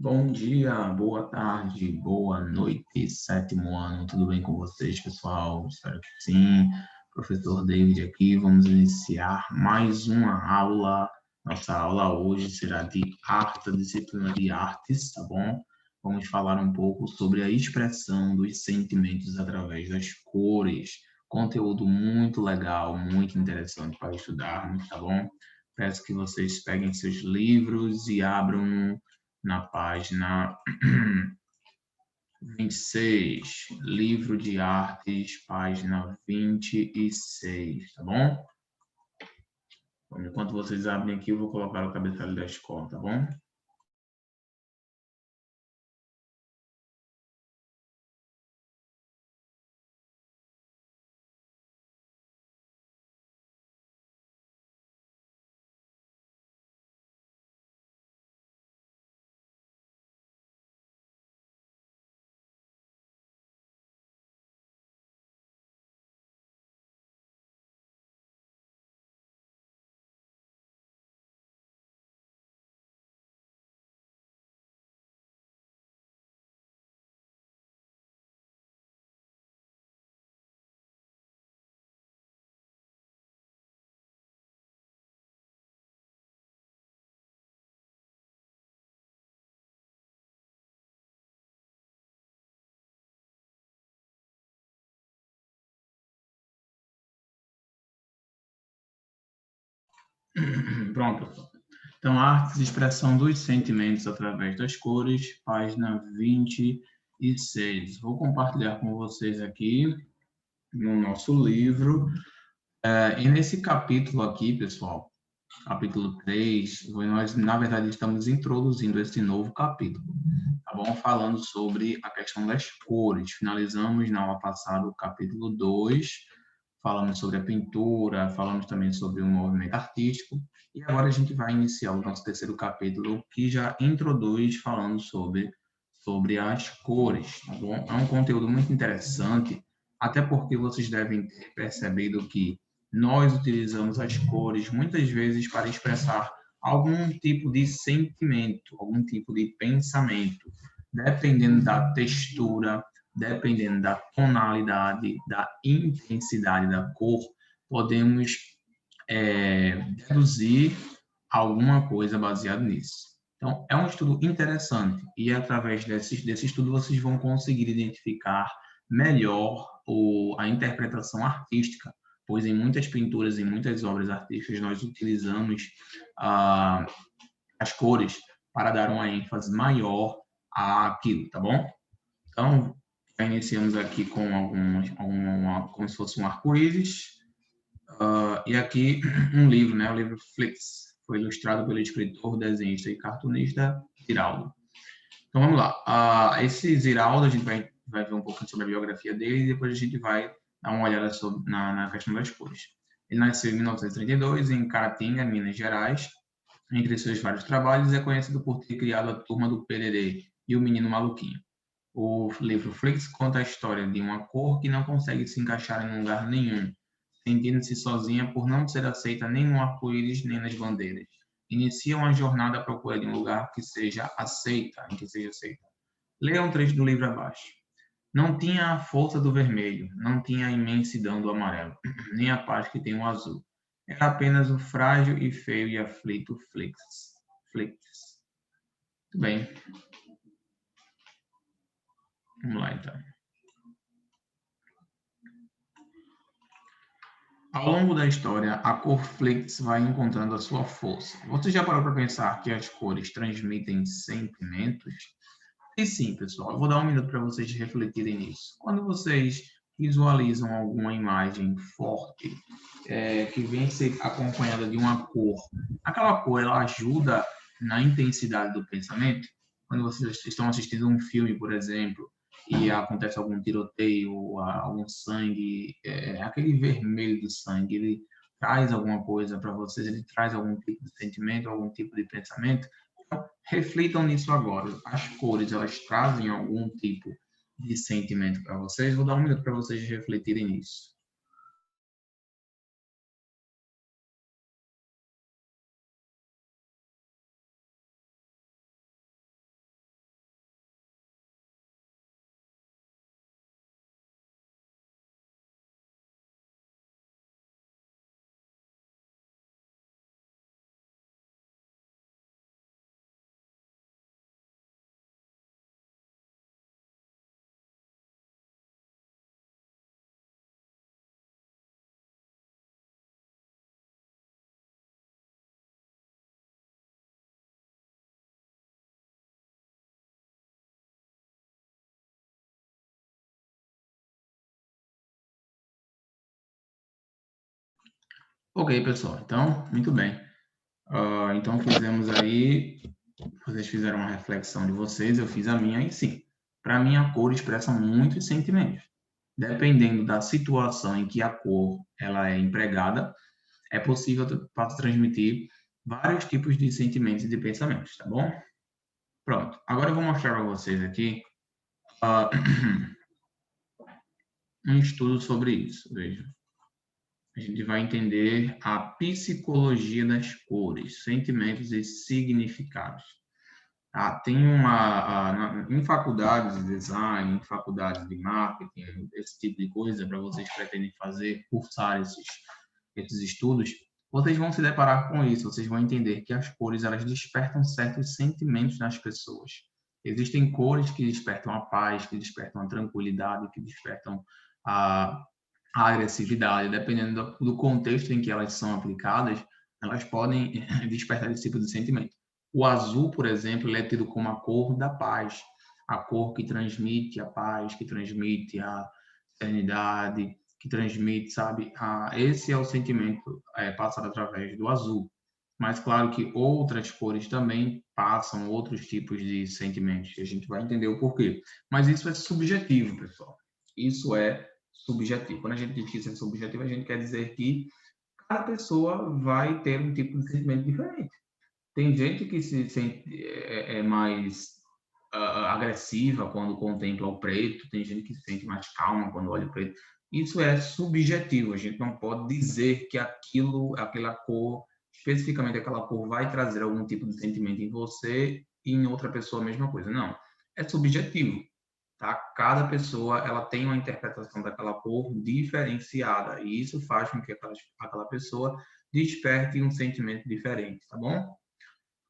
Bom dia, boa tarde, boa noite, sétimo ano, tudo bem com vocês, pessoal? Espero que sim. Professor David aqui, vamos iniciar mais uma aula. Nossa aula hoje será de arte, a disciplina de artes, tá bom? Vamos falar um pouco sobre a expressão dos sentimentos através das cores. Conteúdo muito legal, muito interessante para estudarmos, tá bom? Peço que vocês peguem seus livros e abram na página 26, livro de artes, página 26, tá bom? Bom, enquanto vocês abrem aqui, eu vou colocar o cabeçalho da escola, tá bom? Pronto. Então, artes e expressão dos sentimentos através das cores, página 26. Vou compartilhar com vocês aqui no nosso livro. E nesse capítulo aqui, pessoal, capítulo 3, nós, na verdade, estamos introduzindo esse novo capítulo, tá bom? Falando sobre a questão das cores. Finalizamos na aula passada o capítulo 2, falamos sobre a pintura, falamos também sobre o movimento artístico, e agora a gente vai iniciar o nosso terceiro capítulo, que já introduz falando sobre as cores, tá bom? É um conteúdo muito interessante, até porque vocês devem ter percebido que nós utilizamos as cores muitas vezes para expressar algum tipo de sentimento, algum tipo de pensamento, dependendo da textura, dependendo da tonalidade, da intensidade da cor, podemos deduzir alguma coisa baseada nisso. Então, é um estudo interessante e através desse estudo vocês vão conseguir identificar melhor a interpretação artística, pois em muitas pinturas, em muitas obras artísticas, nós utilizamos ah, as cores para dar uma ênfase maior àquilo, tá bom? Então, já iniciamos aqui com como se fosse um arco-íris, e aqui um livro, né? O livro Flix, foi ilustrado pelo escritor, desenhista e cartunista Ziraldo. Então vamos lá. Esse Ziraldo, a gente vai ver um pouquinho sobre a biografia dele e depois a gente vai dar uma olhada na questão das cores. Ele nasceu em 1932 em Caratinga, Minas Gerais. Entre seus vários trabalhos, é conhecido por ter criado a Turma do Pererê e o Menino Maluquinho. O livro Flix conta a história de uma cor que não consegue se encaixar em lugar nenhum, sentindo-se sozinha por não ser aceita nem no arco-íris nem nas bandeiras. Inicia uma jornada à procura de um lugar que seja aceita, em que seja aceita. Leia um trecho do livro abaixo. Não tinha a força do vermelho, não tinha a imensidão do amarelo, nem a paz que tem o azul. Era apenas o frágil e feio e aflito Flix. Flix. Muito bem, vamos lá então. Ao longo da história, a cor Flix vai encontrando a sua força. Você já parou para pensar que as cores transmitem sentimentos? E sim, pessoal, eu vou dar um minuto para vocês refletirem nisso. Quando vocês visualizam alguma imagem forte, que vem ser acompanhada de uma cor, aquela cor ela ajuda na intensidade do pensamento? Quando vocês estão assistindo um filme, por exemplo, e acontece algum tiroteio, algum sangue, aquele vermelho do sangue, ele traz alguma coisa para vocês, ele traz algum tipo de sentimento, algum tipo de pensamento? Reflitam nisso agora. As cores, elas trazem algum tipo de sentimento para vocês? Vou dar um minuto para vocês refletirem nisso. Ok, pessoal. Então, muito bem. Então, fizemos aí, vocês fizeram uma reflexão de vocês, eu fiz a minha, e sim, para mim a cor expressa muitos sentimentos. Dependendo da situação em que a cor ela é empregada, é possível para transmitir vários tipos de sentimentos e de pensamentos, tá bom? Pronto. Agora eu vou mostrar para vocês aqui ah, um estudo sobre isso. Veja. A gente vai entender a psicologia das cores, sentimentos e significados. Tem em faculdades de design, em faculdades de marketing, esse tipo de coisa, para vocês que pretendem fazer, cursar esses estudos, vocês vão se deparar com isso, vocês vão entender que as cores, elas despertam certos sentimentos nas pessoas. Existem cores que despertam a paz, que despertam a tranquilidade, que despertam a, a agressividade, dependendo do contexto em que elas são aplicadas, elas podem despertar esse tipo de sentimento. O azul, por exemplo, ele é tido como a cor da paz, a cor que transmite a paz, que transmite a serenidade, que transmite, sabe? Esse é o sentimento passado através do azul. Mas claro que outras cores também passam outros tipos de sentimentos, e a gente vai entender o porquê. Mas isso é subjetivo, pessoal. Isso é subjetivo. Quando a gente diz que isso é subjetivo, a gente quer dizer que cada pessoa vai ter um tipo de sentimento diferente. Tem gente que se sente mais agressiva quando contempla o preto, tem gente que se sente mais calma quando olha o preto. Isso é subjetivo, a gente não pode dizer que aquela cor, especificamente aquela cor, vai trazer algum tipo de sentimento em você e em outra pessoa a mesma coisa. Não, é subjetivo, tá? Cada pessoa ela tem uma interpretação daquela cor diferenciada e isso faz com que aquela pessoa desperte um sentimento diferente, tá bom?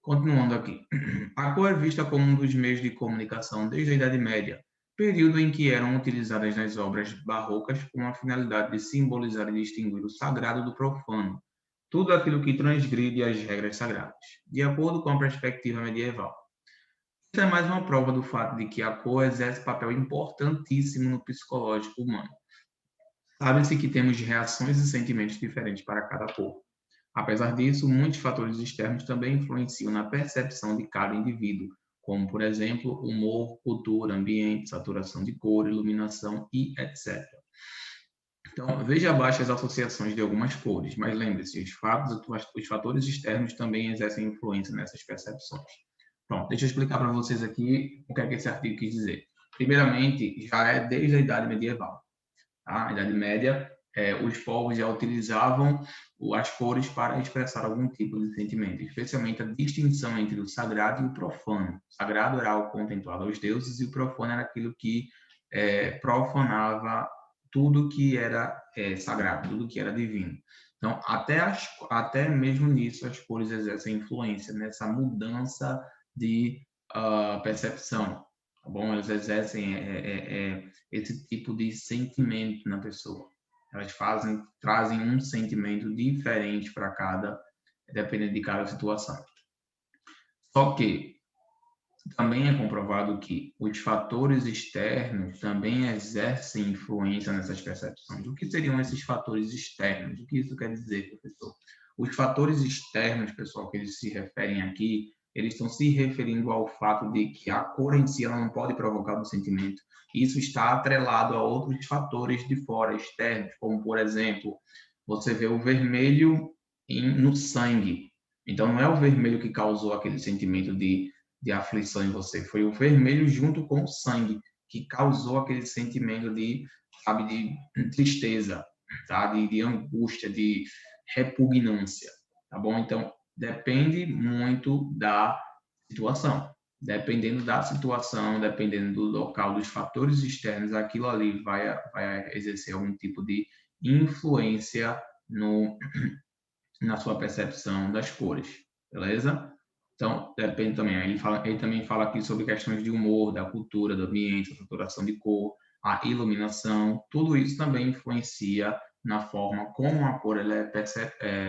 Continuando aqui. A cor é vista como um dos meios de comunicação desde a Idade Média, período em que eram utilizadas nas obras barrocas com a finalidade de simbolizar e distinguir o sagrado do profano, tudo aquilo que transgride as regras sagradas, de acordo com a perspectiva medieval. Isso é mais uma prova do fato de que a cor exerce papel importantíssimo no psicológico humano. Sabe-se que temos reações e sentimentos diferentes para cada cor. Apesar disso, muitos fatores externos também influenciam na percepção de cada indivíduo, como, por exemplo, humor, cultura, ambiente, saturação de cor, iluminação e etc. Então, veja abaixo as associações de algumas cores, mas lembre-se, os fatores externos também exercem influência nessas percepções. Pronto, deixa eu explicar para vocês aqui o que é que esse artigo quis dizer. Primeiramente, já é desde a Idade Medieval. Tá? Na Idade Média, os povos já utilizavam as cores para expressar algum tipo de sentimento, especialmente a distinção entre o sagrado e o profano. O sagrado era algo contemplado aos deuses e o profano era aquilo que profanava tudo que era sagrado, tudo que era divino. Então, até mesmo nisso, as cores exercem influência, nessa mudança de percepção. Tá bom? Elas exercem esse tipo de sentimento na pessoa. Elas trazem um sentimento diferente para dependendo de cada situação. Só que também é comprovado que os fatores externos também exercem influência nessas percepções. O que seriam esses fatores externos? O que isso quer dizer, professor? Os fatores externos, pessoal, que eles se referem aqui, eles estão se referindo ao fato de que a cor em si ela não pode provocar um sentimento. Isso está atrelado a outros fatores de fora, externos, como, por exemplo, você vê o vermelho no sangue. Então, não é o vermelho que causou aquele sentimento de aflição em você, foi o vermelho junto com o sangue que causou aquele sentimento de, sabe, de tristeza, tá? De angústia, de repugnância, tá bom? Então, depende muito da situação. Dependendo da situação, dependendo do local, dos fatores externos, aquilo ali vai exercer algum tipo de influência na sua percepção das cores, beleza? Então, depende também. Ele também fala aqui sobre questões de humor, da cultura, do ambiente, a saturação de cor, a iluminação. Tudo isso também influencia na forma como a cor ela é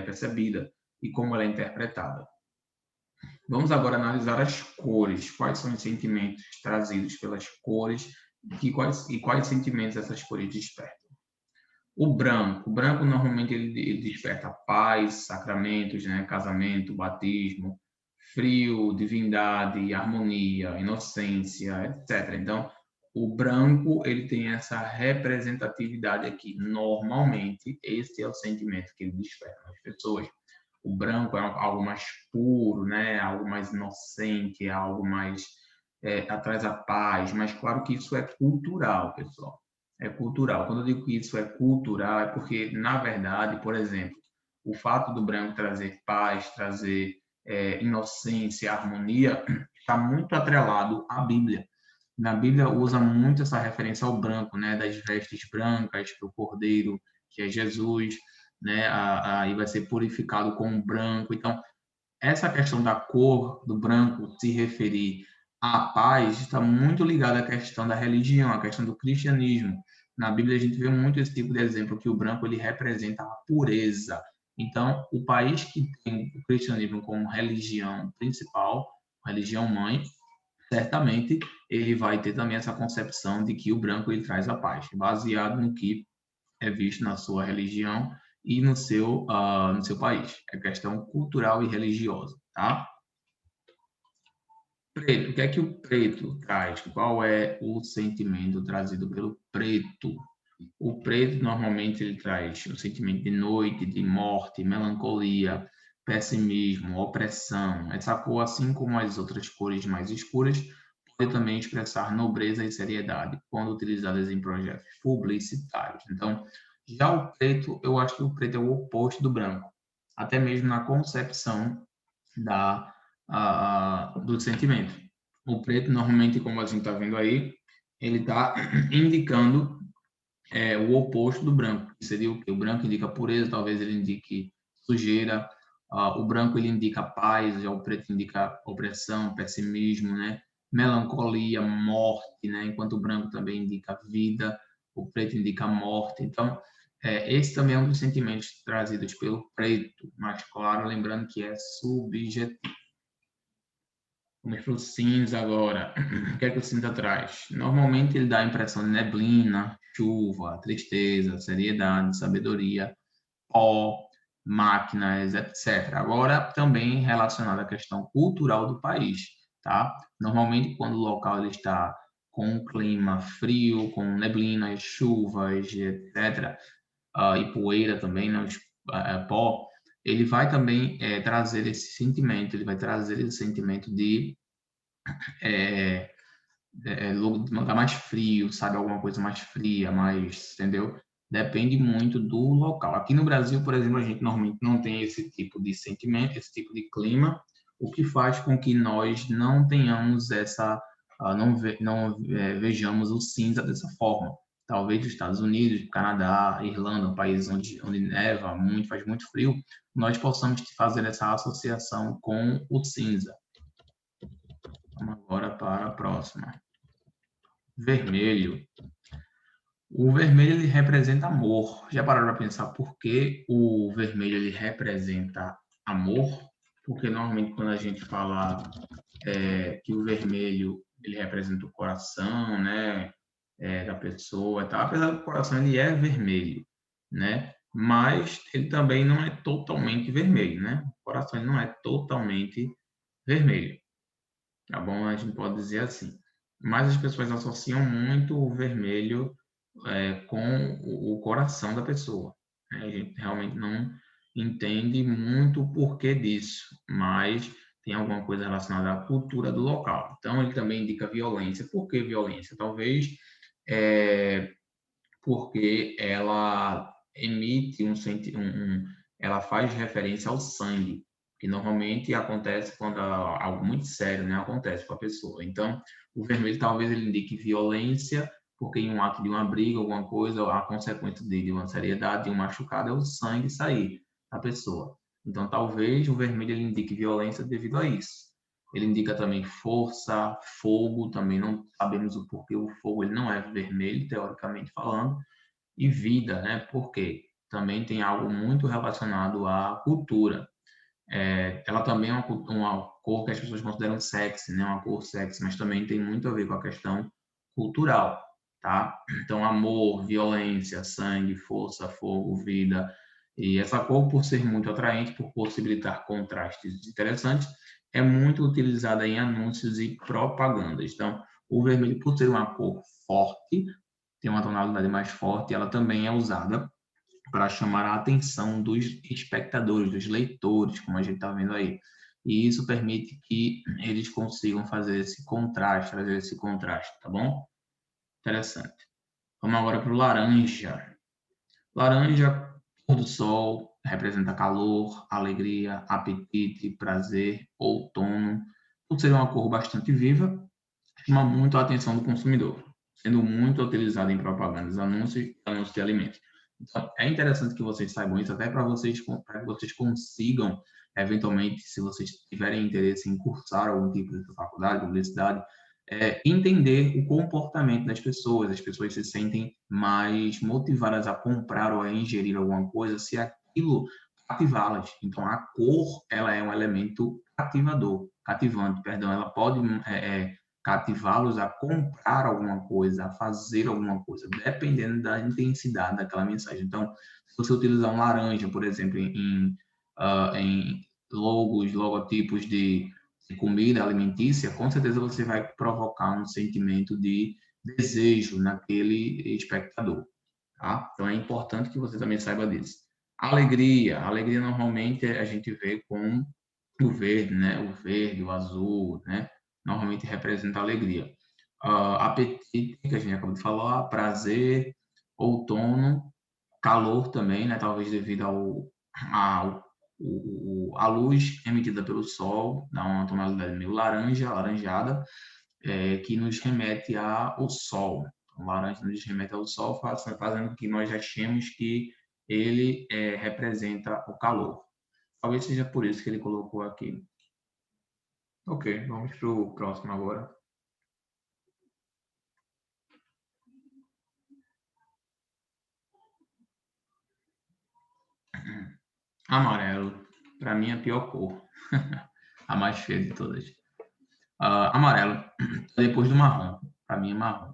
percebida e como ela é interpretada. Vamos agora analisar as cores. Quais são os sentimentos trazidos pelas cores e quais sentimentos essas cores despertam? O branco normalmente ele desperta paz, sacramentos, né? Casamento, batismo, frio, divindade, harmonia, inocência, etc. Então, o branco ele tem essa representatividade aqui. Normalmente, esse é o sentimento que ele desperta nas pessoas. O branco é algo mais puro, né? Algo mais inocente, algo mais traz a paz. Mas claro que isso é cultural, pessoal. É cultural. Quando eu digo que isso é cultural, é porque, na verdade, por exemplo, o fato do branco trazer paz, trazer inocência, harmonia, está muito atrelado à Bíblia. Na Bíblia usa muito essa referência ao branco, né, das vestes brancas para o cordeiro, que é Jesus, né, aí vai ser purificado com o branco. Então, essa questão da cor do branco se referir à paz está muito ligada à questão da religião, à questão do cristianismo. Na Bíblia a gente vê muito esse tipo de exemplo que o branco ele representa a pureza. Então, o país que tem o cristianismo como religião principal, religião mãe, certamente ele vai ter também essa concepção de que o branco ele traz a paz, baseado no que é visto na sua religião e no seu país. É questão cultural e religiosa, tá? Preto, o que é que o preto traz? Qual é o sentimento trazido pelo preto? O preto normalmente ele traz o sentimento de noite, de morte, melancolia, pessimismo, opressão. Essa cor, assim como as outras cores mais escuras, pode também expressar nobreza e seriedade quando utilizadas em projetos publicitários. Então, já o preto, eu acho que o preto é o oposto do branco, até mesmo na concepção da, do sentimento. O preto, normalmente, como a gente está vendo aí, ele está indicando o oposto do branco, que seria o quê? O branco indica pureza, talvez ele indique sujeira, o branco ele indica paz, já o preto indica opressão, pessimismo, né? Melancolia, morte, né? Enquanto o branco também indica vida, o preto indica morte. Então, esse também é um dos sentimentos trazidos pelo preto, mas claro, lembrando que é subjetivo. Vamos para o cinza agora. O que é que o cinza traz? Normalmente ele dá a impressão de neblina, chuva, tristeza, seriedade, sabedoria, pó, máquinas, etc. Agora, também relacionado à questão cultural do país, tá? Normalmente, quando o local ele está com um clima frio, com neblinas, chuvas, etc., e poeira também, né, pó, ele vai também trazer esse sentimento, ele vai trazer esse sentimento de é, lugar mais frio, sabe? Alguma coisa mais fria, mais, entendeu? Depende muito do local. Aqui no Brasil, por exemplo, a gente normalmente não tem esse tipo de sentimento, esse tipo de clima, o que faz com que nós não tenhamos não vejamos o cinza dessa forma. Talvez os Estados Unidos, Canadá, Irlanda, países onde neva muito, faz muito frio, nós possamos fazer essa associação com o cinza. Vamos agora para a próxima. Vermelho. O vermelho ele representa amor. Já pararam para pensar por que o vermelho ele representa amor? Porque normalmente quando a gente fala que o vermelho ele representa o coração, né, da pessoa, tá? Apesar do coração ele é vermelho, né? Mas ele também não é totalmente vermelho, né? O coração ele não é totalmente vermelho, tá bom? A gente pode dizer assim. Mas as pessoas associam muito o vermelho com o coração da pessoa, né? A gente realmente não entende muito o porquê disso, mas tem alguma coisa relacionada à cultura do local. Então, ele também indica violência. Por que violência? Talvez porque ela emite ela faz referência ao sangue, que normalmente acontece quando algo muito sério, né, acontece com a pessoa. Então, o vermelho talvez ele indique violência, porque em um ato de uma briga, alguma coisa, a consequência de uma seriedade, de um machucado é o sangue sair da pessoa. Então, talvez o vermelho ele indique violência devido a isso. Ele indica também força, fogo, também não sabemos o porquê o fogo ele não é vermelho, teoricamente falando, e vida, né? Porque também tem algo muito relacionado à cultura. Ela também é uma cor que as pessoas consideram sexy, né? Uma cor sexy, mas também tem muito a ver com a questão cultural. tá? Então, amor, violência, sangue, força, fogo, vida. E essa cor, por ser muito atraente, por possibilitar contrastes interessantes, é muito utilizada em anúncios e propagandas. Então, o vermelho, por ser uma cor forte, tem uma tonalidade mais forte, ela também é usada para chamar a atenção dos espectadores, dos leitores, como a gente está vendo aí. E isso permite que eles consigam fazer esse contraste, trazer esse contraste, tá bom? Interessante. Vamos agora para o laranja. Laranja, cor do sol, representa calor, alegria, apetite, prazer, outono. Por ser uma cor bastante viva, chama muito a atenção do consumidor, sendo muito utilizado em propagandas, anúncios de alimentos. Então, é interessante que vocês saibam isso, até para que vocês consigam, eventualmente, se vocês tiverem interesse em cursar algum tipo de faculdade, publicidade, entender o comportamento das pessoas. As pessoas se sentem mais motivadas a comprar ou a ingerir alguma coisa se aquilo cativá-las. Então, a cor, ela é um elemento cativante, perdão. Ela pode cativá-los a comprar alguma coisa, a fazer alguma coisa, dependendo da intensidade daquela mensagem. Então, se você utilizar um laranja, por exemplo, em logotipos de comida alimentícia, com certeza você vai provocar um sentimento de desejo naquele espectador, tá? Então, é importante que você também saiba disso. Alegria normalmente a gente vê com o verde, né? O verde, o azul, né? Normalmente representa alegria. Apetite, que a gente acabou de falar, prazer, outono, calor também, né? Talvez devido à luz emitida pelo sol, dá uma tonalidade meio laranja, alaranjada, que nos remete ao sol. O laranja nos remete ao sol, fazendo com que nós achemos que ele representa o calor. Talvez seja por isso que ele colocou aqui. Ok, vamos para o próximo agora. Amarelo, para mim é a pior cor. A mais feia de todas. Amarelo, depois do marrom. Para mim é marrom.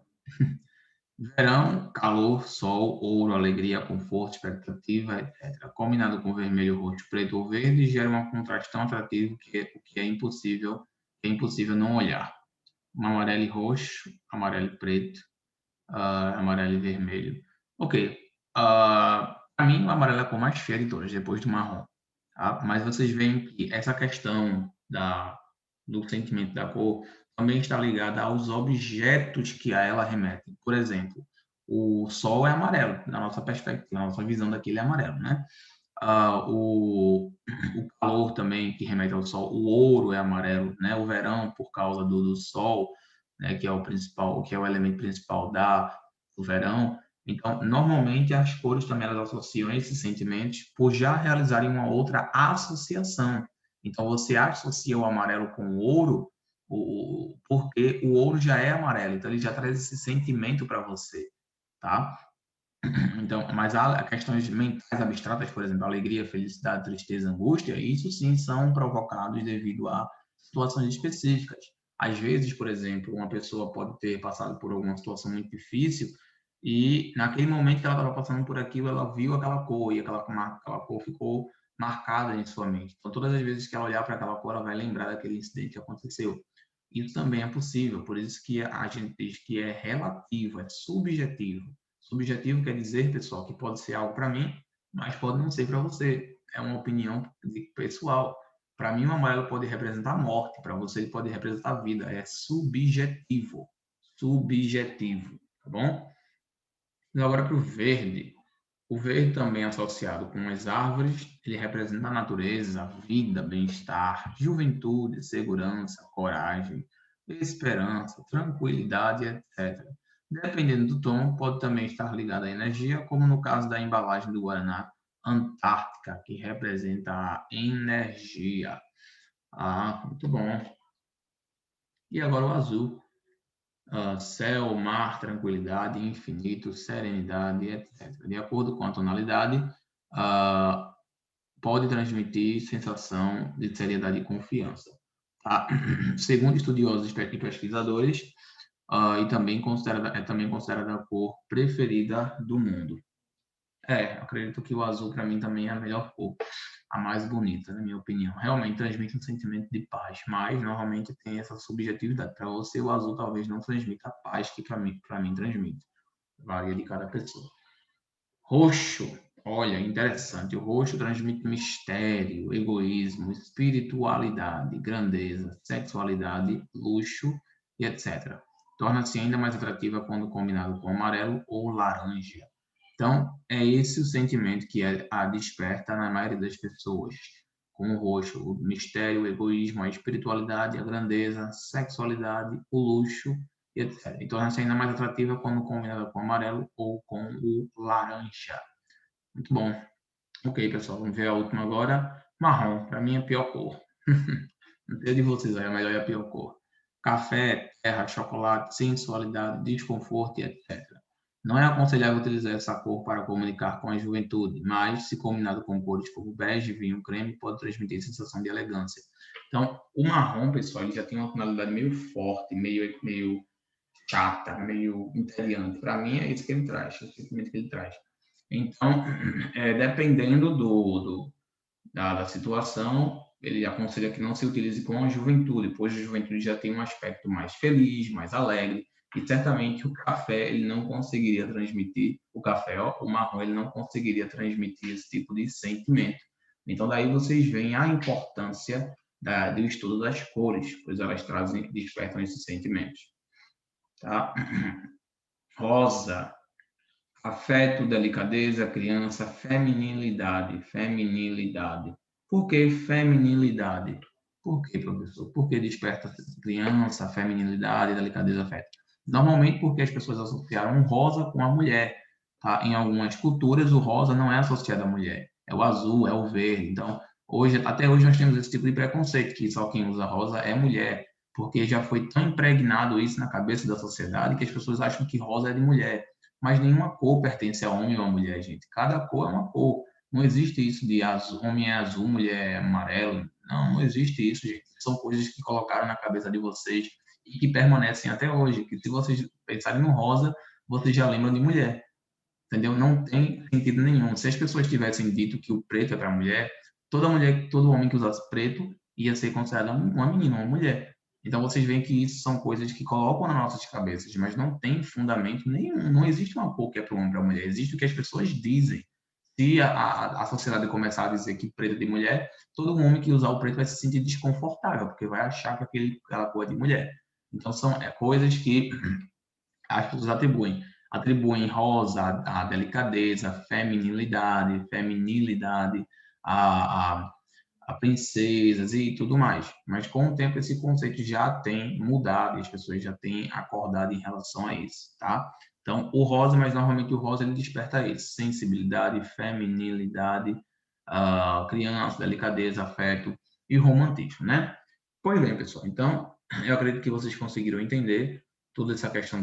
Verão, calor, sol, ouro, alegria, conforto, expectativa, etc. Combinado com vermelho, roxo, preto ou verde, gera um contraste tão atrativo que é impossível não olhar. Um amarelo e roxo, amarelo e preto, amarelo e vermelho. Ok. Para mim, o amarelo é a cor mais feia de todas, depois do marrom. Tá? Mas vocês veem que essa questão do sentimento da cor também está ligada aos objetos que a ela remetem. Por exemplo, o sol é amarelo, na nossa perspectiva, na nossa visão daquele é amarelo, né? O calor também, que remete ao sol, o ouro é amarelo, né? O verão, por causa do sol, né? Que é o principal, que é o elemento principal do verão. Então, normalmente as cores também elas associam esses sentimentos por já realizarem uma outra associação. Então, você associa o amarelo com o ouro, porque o ouro já é amarelo, então ele já traz esse sentimento para você, tá? Então, mas há questões mentais abstratas, por exemplo, alegria, felicidade, tristeza, angústia, isso sim são provocados devido a situações específicas. Às vezes, por exemplo, uma pessoa pode ter passado por alguma situação muito difícil e naquele momento que ela estava passando por aquilo, ela viu aquela cor e aquela cor ficou marcada em sua mente. Então, todas as vezes que ela olhar para aquela cor, ela vai lembrar daquele incidente que aconteceu. Isso também é possível, por isso que a gente diz que é relativo, é subjetivo. Subjetivo quer dizer, pessoal, que pode ser algo para mim, mas pode não ser para você. É uma opinião pessoal. Para mim, o amarelo pode representar a morte, para você ele pode representar a vida. É subjetivo. Subjetivo, tá bom? E agora para o verde. O verde também é associado com as árvores, ele representa a natureza, a vida, bem-estar, juventude, segurança, coragem, esperança, tranquilidade, etc. Dependendo do tom, pode também estar ligado à energia, como no caso da embalagem do Guaraná Antártica, que representa a energia. Muito bom. E agora o azul. Céu, mar, tranquilidade, infinito, serenidade, etc. De acordo com a tonalidade, pode transmitir sensação de seriedade e confiança. Tá? Segundo estudiosos e pesquisadores, e também é também considerada a cor preferida do mundo. Acredito que o azul para mim também é a melhor cor, a mais bonita, na minha opinião. Realmente transmite um sentimento de paz, mas normalmente tem essa subjetividade. Para você, o azul talvez não transmita a paz que para mim transmite. Varia de cada pessoa. Roxo, olha, interessante. O roxo transmite mistério, egoísmo, espiritualidade, grandeza, sexualidade, luxo e etc. Torna-se ainda mais atrativa quando combinado com amarelo ou laranja. Então, é esse o sentimento que a desperta na maioria das pessoas. Com o roxo, o mistério, o egoísmo, a espiritualidade, a grandeza, sexualidade, o luxo e etc. E torna-se ainda mais atrativa quando combinada com o amarelo ou com o laranja. Muito bom. Ok, pessoal, vamos ver a última agora. Marrom, para mim é a pior cor. Não sei de vocês aí, a melhor e a pior cor. Café, terra, chocolate, sensualidade, desconforto e etc. Não é aconselhável utilizar essa cor para comunicar com a juventude, mas, se combinado com cores como bege, vinho, creme, pode transmitir sensação de elegância. Então, o marrom, pessoal, ele já tem uma tonalidade meio forte, meio chata, meio entediante. Para mim, é isso que ele traz, é o sentimento que ele traz. Então, dependendo da situação, ele aconselha que não se utilize com a juventude, pois a juventude já tem um aspecto mais feliz, mais alegre, e certamente o café ele não conseguiria transmitir, o marrom ele não conseguiria transmitir esse tipo de sentimento. Então daí vocês veem a importância do estudo das cores, pois elas despertam esses sentimentos. Tá? Rosa, afeto, delicadeza, criança, feminilidade. Por que feminilidade? Por que, professor? Por que desperta criança, feminilidade, delicadeza, afeto? Normalmente porque as pessoas associaram o rosa com a mulher. Tá? Em algumas culturas, o rosa não é associado à mulher. É o azul, é o verde. Então, até hoje nós temos esse tipo de preconceito, que só quem usa rosa é mulher. Porque já foi tão impregnado isso na cabeça da sociedade que as pessoas acham que rosa é de mulher. Mas nenhuma cor pertence a homem ou a mulher, gente. Cada cor é uma cor. Não existe isso de azul, homem é azul, mulher é amarelo. Não existe isso, gente. São coisas que colocaram na cabeça de vocês e que permanecem até hoje. Que se vocês pensarem no rosa, vocês já lembram de mulher. Entendeu? Não tem sentido nenhum. Se as pessoas tivessem dito que o preto é para mulher, todo homem que usasse preto ia ser considerado uma menina, uma mulher. Então vocês veem que isso são coisas que colocam nas nossas cabeças, mas não tem fundamento nenhum. Não existe uma cor que é para o homem e para a mulher. Existe o que as pessoas dizem. Se a sociedade começar a dizer que preto é de mulher, todo homem que usar o preto vai se sentir desconfortável, porque vai achar que aquela cor é de mulher. Então são coisas que as pessoas atribuem rosa a delicadeza, feminilidade, a, a princesas e tudo mais. Mas com o tempo esse conceito já tem mudado e as pessoas já têm acordado em relação a isso, tá? Então, o rosa, mas normalmente o rosa ele desperta isso, sensibilidade, feminilidade, criança, delicadeza, afeto e romantismo, né? Pois bem, pessoal, então eu acredito que vocês conseguiram entender toda essa questão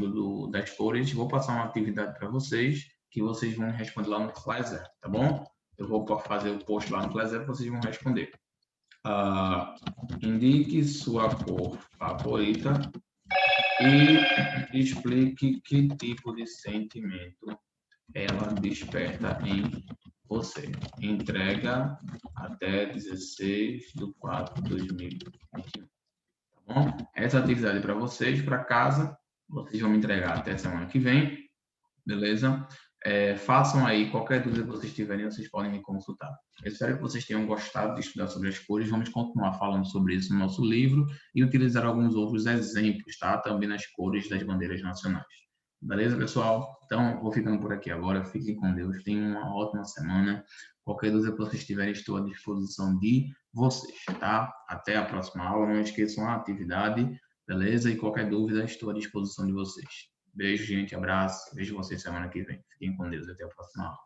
das cores. Vou passar uma atividade para vocês, que vocês vão responder lá no Classr, tá bom? Eu vou fazer o post lá no Classr e vocês vão responder. Indique sua cor favorita e explique que tipo de sentimento ela desperta em você. Entrega até 16/4/2021. Tá bom? Essa atividade é para vocês, para casa. Vocês vão me entregar até semana que vem, beleza? Façam aí, qualquer dúvida que vocês tiverem, vocês podem me consultar. Eu espero que vocês tenham gostado de estudar sobre as cores. Vamos continuar falando sobre isso no nosso livro e utilizar alguns outros exemplos, tá? Também nas cores das bandeiras nacionais. Beleza, pessoal? Então, vou ficando por aqui agora. Fiquem com Deus. Tenham uma ótima semana. Qualquer dúvida que vocês tiverem, estou à disposição de vocês, tá? Até a próxima aula. Não esqueçam a atividade, beleza? E qualquer dúvida, estou à disposição de vocês. Beijo, gente. Abraço. Vejo vocês semana que vem. Fiquem com Deus. Até a próxima aula.